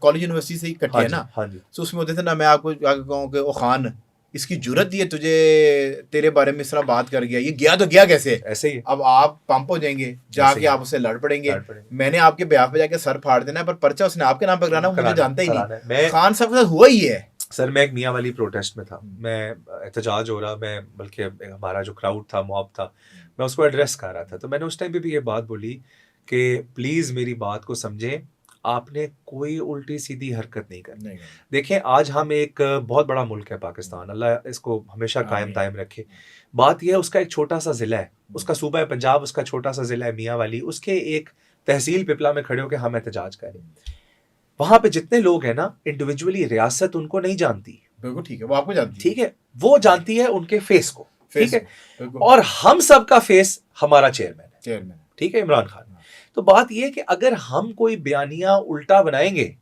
College university से ही कटे है ना। हाँ जी। तो उसमें होते थे ना, मैं आपको आगे कहूँ कि ओ खान, इसकी जुर्रत दी है तुझे, तेरे बारे में इस तरह बात कर गया, ये गया तो गया कैसे? ऐसे ही अब आप पंप हो जाएंगे, जाके आप उससे लड़ पड़ेंगे। मैंने आपके ब्याह पे जाके सर फाड़ देना है, पर पर्चा उसने आपके नाम पे कराना, मुझे जानता ही नहीं। खान साहब के साथ हुआ ही है। सर मैं एक मियाँ वाली प्रोटेस्ट में था, मैं एहतजाज हो रहा, मैं बल्कि हमारा जो क्राउड था, मॉब था, मैं उसको एड्रेस कर रहा था। तो मैंने उस टाइम पे भी ये बात बोली कि प्लीज़ मेरी बात को समझें, आपने कोई उल्टी सीधी हरकत नहीं करनी। देखें आज हम एक बहुत बड़ा मुल्क है पाकिस्तान, अल्लाह इसको हमेशा कायम दायम रखे। बात यह है उसका एक छोटा सा ज़िला है, उसका सूबा है पंजाब, उसका छोटा सा ज़िला है मियाँ वाली, उसके एक तहसील पिपला में खड़े होकर हम एहतजाज करें। वहां पे जितने लोग हैं ना, इंडिविजुअली रियासत उनको नहीं जानती, बिल्कुल ठीक है, वो आपको जानती है, ठीक है, वो जानती है उनके फेस को, ठीक है, और हम सब का फेस हमारा चेयरमैन है, ठीक है, इमरान खान। तो बात यह है कि अगर हम कोई बयानिया उल्टा बनाएंगे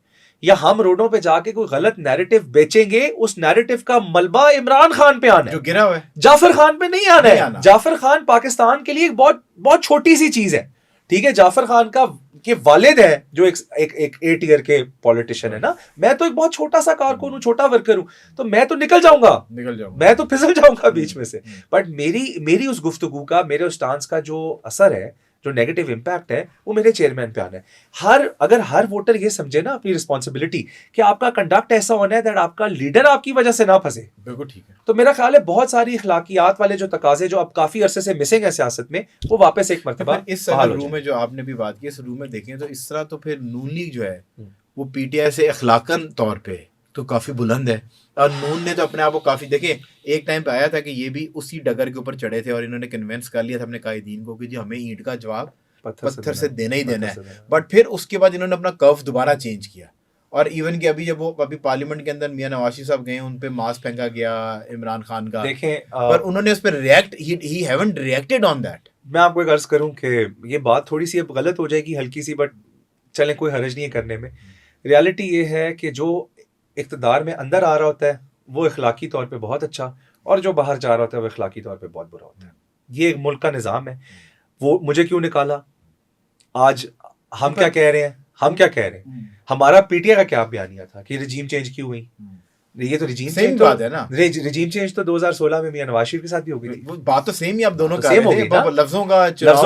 या हम रोडों पे जाके कोई गलत नैरेटिव बेचेंगे, उस नैरेटिव का मलबा इमरान खान पे आना है, जो गिरा हुआ है, जाफर खान पे नहीं आना है। जाफर खान पाकिस्तान के लिए एक बहुत बहुत छोटी सी चीज है, ठीक है। जाफर खान का के वालिद है जो एक ए टियर के पॉलिटिशियन है ना, मैं तो एक बहुत छोटा सा कारकुन हूँ, छोटा वर्कर हूँ, तो मैं तो निकल जाऊंगा, मैं तो फिसल जाऊंगा बीच में से। बट मेरी उस गुफ्तगू का, मेरे उस डांस का जो असर है, जो नेगेटिव इंपैक्ट है, वो मेरे चेयरमैन पे आना है। अगर हर वोटर ये समझे ना अपनी रिस्पॉन्सिबिलिटी कि आपका कंडक्ट ऐसा होना है दैट आपका लीडर आपकी वजह से ना फंसे, बिल्कुल ठीक है। तो मेरा ख्याल है बहुत सारी अखलाकियात वाले जो तकाजे जो अब काफी अरसे से मिसिंग है सियासत में, वो वापस एक मर्तबा इस रूम में जो आपने भी बात की, इस रूम में देखें तो इस तरह तो फिर नून लीग जो है वो पीटीआई से अखलाकन तौर पे तो काफी बुलंद है, और नून ने तो अपने आप को काफी, देखें एक टाइम पे आया था कि ये भी उसी डगर के ऊपर चढ़े थे और इन्होंने कन्विंस कर लिया था अपने कायदीन को कि जी हमें ईंट का जवाब पत्थर से देना ही देना है। बट फिर उसके बाद इन्होंने अपना कर्व दोबारा चेंज किया, और इवन कि अभी जब वो अभी पार्लियामेंट के अंदर मियां नवाज शरीफ साहब गए, उन पे मास्क फेंका गया इमरान खान का, देखें पर उन्होंने उस पर ही हैवंट रिएक्टेड ऑन दैट। मैं आपको एक अर्ज करूं कि ये बात थोड़ी सी अब गलत हो जाएगी हल्की सी, बट चले कोई हर्ज नहीं है करने में। रियलिटी ये है कि जो इक़्तिदार में अंदर आ रहा होता है वो इखलाकी तौर पे बहुत अच्छा, और जो बाहर जा रहा होता है वो इखलाकी तौर पे बहुत बुरा होता है। ये एक मुल्क का निज़ाम है। वो मुझे क्यों निकाला, आज हम क्या कह रहे हैं, हमारा पीटीआई का क्या बयानिया था कि रिजीम चेंज क्यों हुई? ये तो रिजीम चेंज बात है ना, रिजीम चेंज तो 2016 में मियां नवाज शरीफ के साथ भी हो गई थी। बात तो सेम ही आप दोनों का सेम हो गई ना, लफ्जों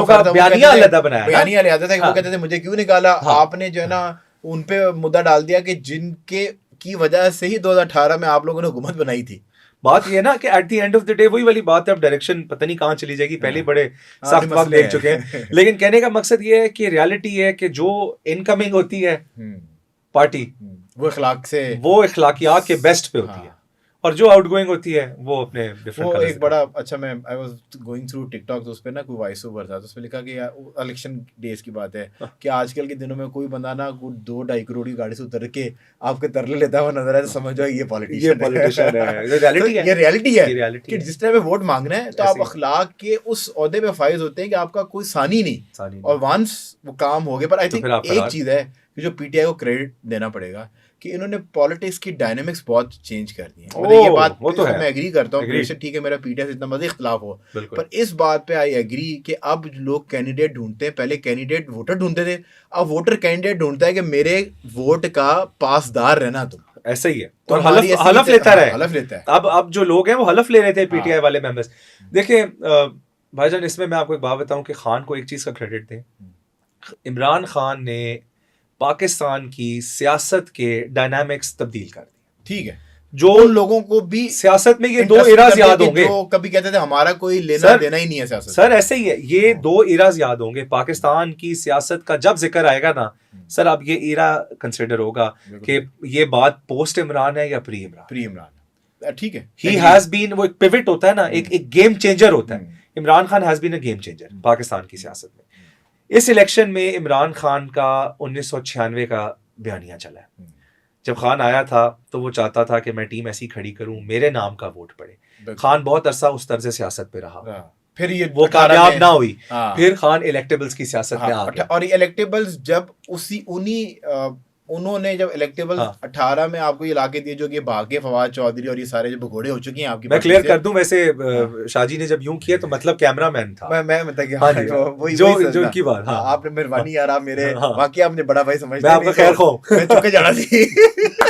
का बयानिया अलग बनाया, बयानिया अलग था कि वो कहते थे मुझे क्यों निकाला। आपने जो है ना उन पे मुद्दा डाल दिया कि जिनके की वजह से ही 2018 में आप लोगों ने हुकूमत बनाई थी। बात ये ना कि at the end of the day वही वाली बात है, अब डायरेक्शन पता नहीं कहाँ चली जाएगी, पहले बड़े सख्त वक्त देख चुके हैं। लेकिन कहने का मकसद ये है कि रियलिटी है कि जो इनकमिंग होती है पार्टी वो इखलाकियात के बेस्ट पे होती है, और जो आउटगोइंग होती है वो अपने डिफरेंट वो एक बड़ा अच्छा, मैं I was going through TikTok, तो उस पे ना कोई वॉइस ओवर था, तो उसमें लिखा कि इलेक्शन डेज की बात है कि आजकल के दिनों में कोई बंदा ना 2-2.5 करोड़ की गाड़ी से उतर के आपके तरले लेता हुआ नजर आए तो समझ जाओ ये पॉलिटिशियन है। ये रियलिटी है कि जिस टाइम पे वोट मांगना है तो आप अखलाक के उस ओहदे पे फाइज होते हैं कि आपका कोई सानी नहीं, और वंस वो काम हो गया। पर आई थिंक एक चीज है कि जो पीटीआई को क्रेडिट देना पड़ेगा कि इन्होंने पॉलिटिक्स की डायनामिक्स बहुत चेंज कर दी है। मतलब ये बात तो मैं एग्री करता हूँ, ठीक है मेरा पीटीआई से इतना मजा इख्तलाफ हो, पर इस बात पे आई एग्री कि अब लोग कैंडिडेट ढूंढते हैं, पहले कैंडिडेट वोटर ढूंढते थे, अब वोटर कैंडिडेट ढूंढता है कि मेरे वोट का पासदार रहना तुम। ऐसा ही है, और हलफ लेता है। अब जो लोग हैं वो हलफ ले रहे थे पीटीआई वाले मेंबर्स। देखिए भाईजान, इसमें मैं आपको एक बात बताऊं कि खान को एक चीज का क्रेडिट दें, इमरान खान ने पाकिस्तान की सियासत के डायनामिक्स तब्दील कर दिए, ठीक है। जो उन लोगों को भी सियासत में ये 2 इराज याद होंगे, जो कभी कहते थे हमारा कोई लेना देना ही नहीं है सियासत। सर ऐसे ही है, ये 2 इराज याद होंगे पाकिस्तान की सियासत का। जब जिक्र आएगा ना सर, अब ये इरा कंसिडर होगा कि ये बात पोस्ट इमरान है या प्री इमरान, ठीक है। ही हैज बीन, वो एक पिवट होता है ना, एक गेम चेंजर होता है। Imran Khan has been a game changer Pakistan की सियासत में। इस इलेक्शन में इमरान खान का 1996 का बयानिया चला है। जब खान आया था तो वो चाहता था कि मैं टीम ऐसी खड़ी करूं मेरे नाम का वोट पड़े। खान बहुत अरसा उस तर्ज सियासत पे रहा, फिर ये वो कामयाब ना हुई, फिर खान इलेक्टेबल्स की सियासत में आ गया। और इलेक्टेबल्स जब उन्हीं उन्होंने जब इलेक्टेबल हाँ। 18 में आपको ये लाके दिए जो कि भागे फवाद चौधरी और ये सारे जो भगोड़े हो चुके हैं आपकी मैं पार्टी क्लियर से। कर दूं, वैसे हाँ। शाहजी ने जब यूं किया तो मतलब कैमरामैन था। मैं बता गया हाँ जी, वही जो वही जो इनकी बात, हाँ आपने मेहरबानी यार, आप मेरे हाँ। वाकई आपने बड़ा भाई समझते मैं आपका खैर खाऊं। मैं चुके जाना थी